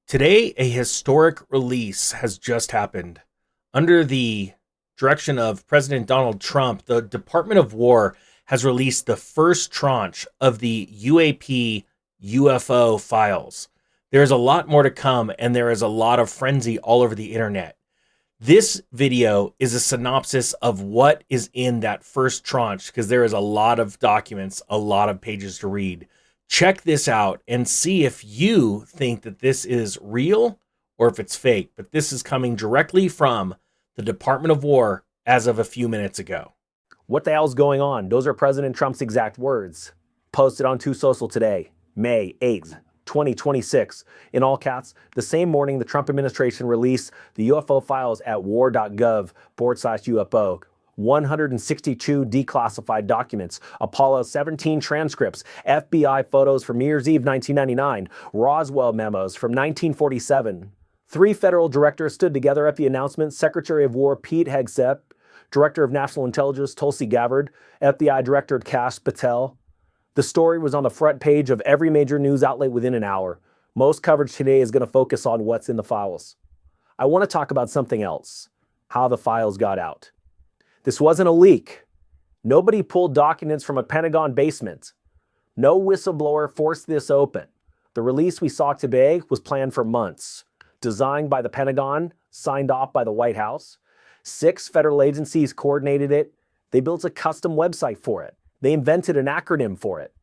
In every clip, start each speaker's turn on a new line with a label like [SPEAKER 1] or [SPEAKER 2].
[SPEAKER 1] Today, a historic release has just happened. Under the direction of President Donald Trump, the Department of War has released the first tranche of the UAP UFO files. There's a lot more to come, and there is a lot of frenzy all over the internet. This video is a synopsis of what is in that first tranche because there is a lot of documents, a lot of pages to read. Check this out and see if you think that this is real or if it's fake. But this is coming directly from the Department of War as of a few minutes ago.
[SPEAKER 2] What the hell's going on? Those are President Trump's exact words. Posted on Two Social today, May 8th, 2026. In all caps, the same morning the Trump administration released the UFO files at war.gov/UFO. 162 declassified documents, Apollo 17 transcripts, FBI photos from New Year's Eve 1999, Roswell memos from 1947. Three federal directors stood together at the announcement: Secretary of War Pete Hegseth, Director of National Intelligence Tulsi Gabbard, FBI Director Kash Patel. The story was on the front page of every major news outlet within an hour. Most coverage today is going to focus on what's in the files. I want to talk about something else: how the files got out. This wasn't a leak. Nobody pulled documents from a Pentagon basement. No whistleblower forced this open. The release we saw today was planned for months. Designed by the Pentagon, signed off by the White House. 6 federal agencies coordinated it. They built a custom website for it. They invented an acronym for it.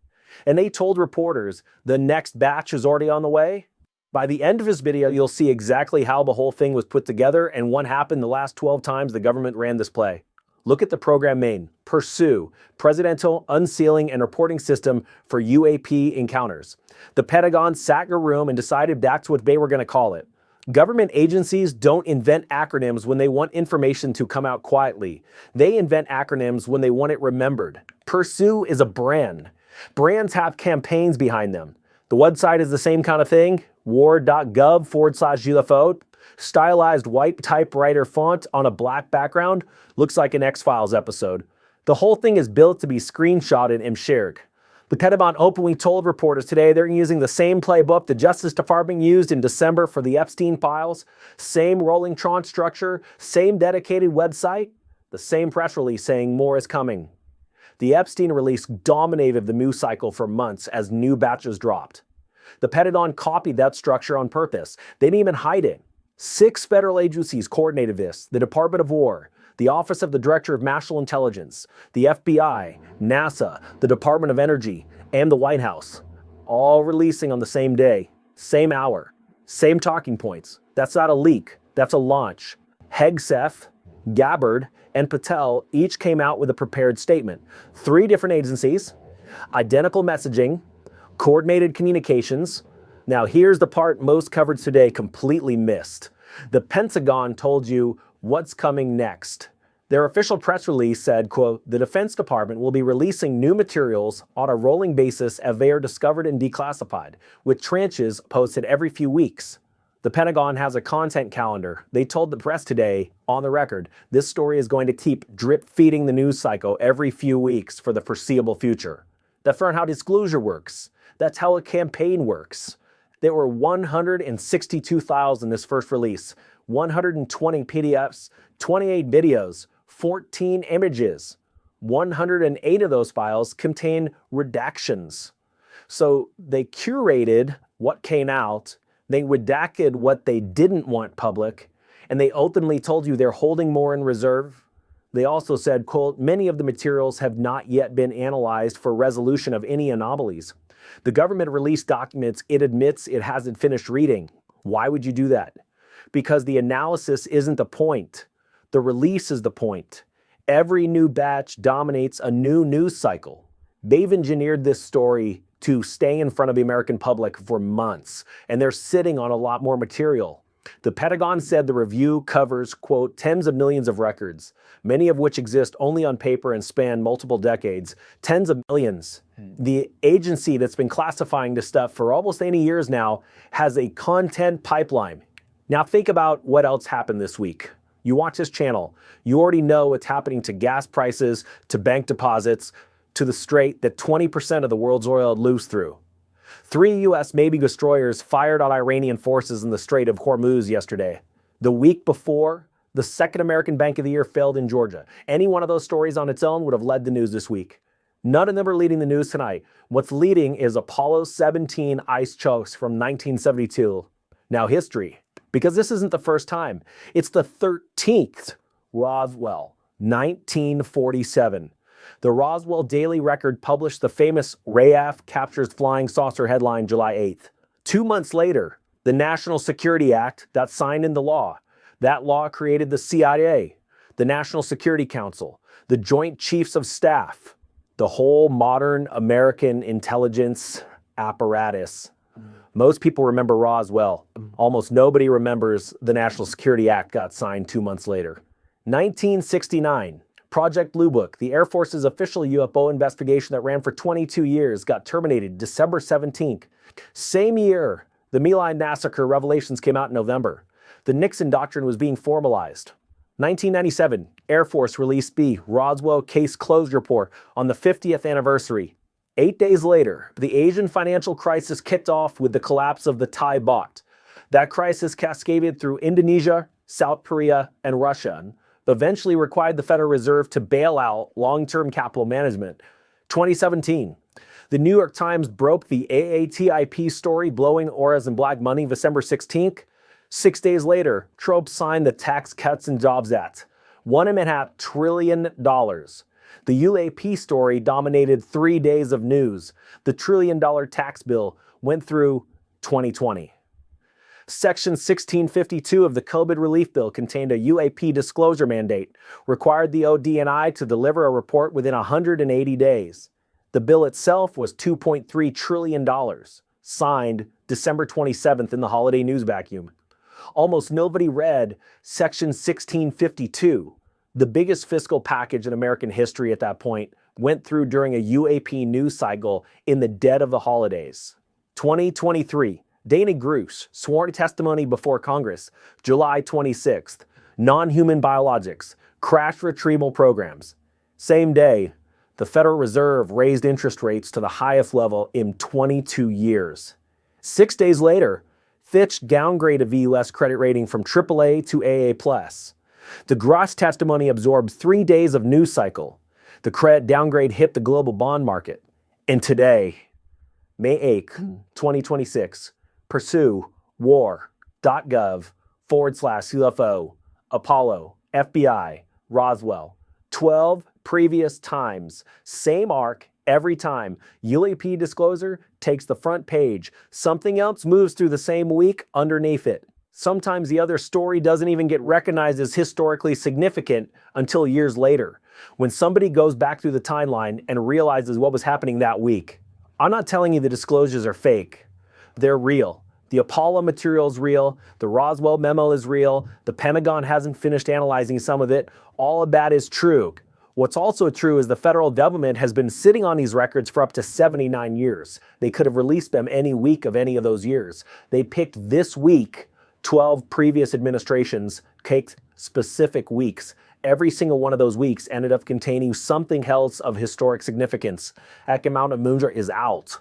[SPEAKER 2] And they told reporters the next batch is already on the way. By the end of this video, you'll see exactly how the whole thing was put together and what happened the last 12 times the government ran this play. Look at the program name: Pursue, Presidential Unsealing and Reporting System for UAP Encounters. The Pentagon sat in a room and decided that's what they were going to call it. Government agencies don't invent acronyms when they want information to come out quietly. They invent acronyms when they want it remembered. Pursue is a brand. Brands have campaigns behind them. The website is the same kind of thing: war.gov/UFO. Stylized white typewriter font on a black background. Looks like an X-Files episode. The whole thing is built to be screenshotted and shared. The Pentagon openly told reporters today they're using the same playbook the Justice Department used in December for the Epstein files. Same rolling tranche structure, same dedicated website, the same press release saying more is coming. The Epstein release dominated the news cycle for months as new batches dropped. The Pentagon copied that structure on purpose. They didn't even hide it. 6 federal agencies coordinated this: the Department of War, the Office of the Director of National Intelligence, the FBI, NASA, the Department of Energy, and the White House, all releasing on the same day, same hour, same talking points. That's not a leak, that's a launch. Hegseth, Gabbard, and Patel each came out with a prepared statement. 3 different agencies, identical messaging, coordinated communications. Now here's the part most coverage today completely missed. The Pentagon told you what's coming next. Their official press release said, quote, "The Defense Department will be releasing new materials on a rolling basis as they are discovered and declassified, with tranches posted every few weeks." The Pentagon has a content calendar. They told the press today, on the record, this story is going to keep drip-feeding the news cycle every few weeks for the foreseeable future. That's not how disclosure works. That's how a campaign works. There were 162 files in this first release, 120 PDFs, 28 videos, 14 images. 108 of those files contain redactions. So they curated what came out, they redacted what they didn't want public, and they openly told you they're holding more in reserve. They also said, quote, "Many of the materials have not yet been analyzed for resolution of any anomalies." The government released documents it admits it hasn't finished reading. Why would you do that? Because the analysis isn't the point. The release is the point. Every new batch dominates a new news cycle. They've engineered this story to stay in front of the American public for months, and they're sitting on a lot more material. The Pentagon said the review covers, quote, "tens of millions of records, many of which exist only on paper and span multiple decades, tens of millions." The agency that's been classifying this stuff for almost 80 years now has a content pipeline. Now think about what else happened this week. You watch this channel, you already know what's happening to gas prices, to bank deposits, to the strait that 20% of the world's oil lose through. 3 U.S. Navy destroyers fired on Iranian forces in the Strait of Hormuz yesterday. The week before, the second American Bank of the Year failed in Georgia. Any one of those stories on its own would have led the news this week. None of them are leading the news tonight. What's leading is Apollo 17 ice chokes from 1972. Now history, because this isn't the first time. It's the 13th Roswell, 1947. The Roswell Daily Record published the famous RAAF captures flying saucer headline July 8th. 2 months later, the National Security Act that signed into law. That law created the CIA, the National Security Council, the Joint Chiefs of Staff, the whole modern American intelligence apparatus. Most people remember Roswell. Almost nobody remembers the National Security Act got signed 2 months later. 1969, Project Blue Book, the Air Force's official UFO investigation that ran for 22 years, got terminated December 17th. Same year, the My Lai massacre revelations came out in November. The Nixon Doctrine was being formalized. 1997, Air Force released B, Roswell Case Closed Report on the 50th anniversary. 8 days later, the Asian financial crisis kicked off with the collapse of the Thai baht. That crisis cascaded through Indonesia, South Korea, and Russia, and eventually required the Federal Reserve to bail out long-term capital management. 2017, the New York Times broke the AATIP story blowing auras and black money December 16th. 6 days later, Trump signed the Tax Cuts and Jobs Act, $1.5 trillion. The UAP story dominated 3 days of news. The $1 trillion tax bill went through 2020. Section 1652 of the COVID relief bill contained a UAP disclosure mandate, required the ODNI to deliver a report within 180 days. The bill itself was $2.3 trillion, signed December 27th in the holiday news vacuum. Almost nobody read Section 1652. The biggest fiscal package in American history at that point went through during a UAP news cycle in the dead of the holidays. 2023, Dana Grush, sworn testimony before Congress, July 26th. Non-human biologics, crash retrieval programs. Same day, the Federal Reserve raised interest rates to the highest level in 22 years. 6 days later, Fitch downgraded the U.S. credit rating from AAA to AA+. The Gross testimony absorbed 3 days of news cycle. The credit downgrade hit the global bond market. And today, May 8th, 2026, pursue war.gov/UFO, Apollo, FBI, Roswell. 12 previous times. Same arc every time. UAP disclosure takes the front page. Something else moves through the same week underneath it. Sometimes the other story doesn't even get recognized as historically significant until years later, when somebody goes back through the timeline and realizes what was happening that week. I'm not telling you the disclosures are fake. They're real. The Apollo material is real. The Roswell memo is real. The Pentagon hasn't finished analyzing some of it. All of that is true. What's also true is the federal government has been sitting on these records for up to 79 years. They could have released them any week of any of those years. They picked this week. 12 previous administrations picked specific weeks. Every single one of those weeks ended up containing something else of historic significance. That amount of Moonja is out.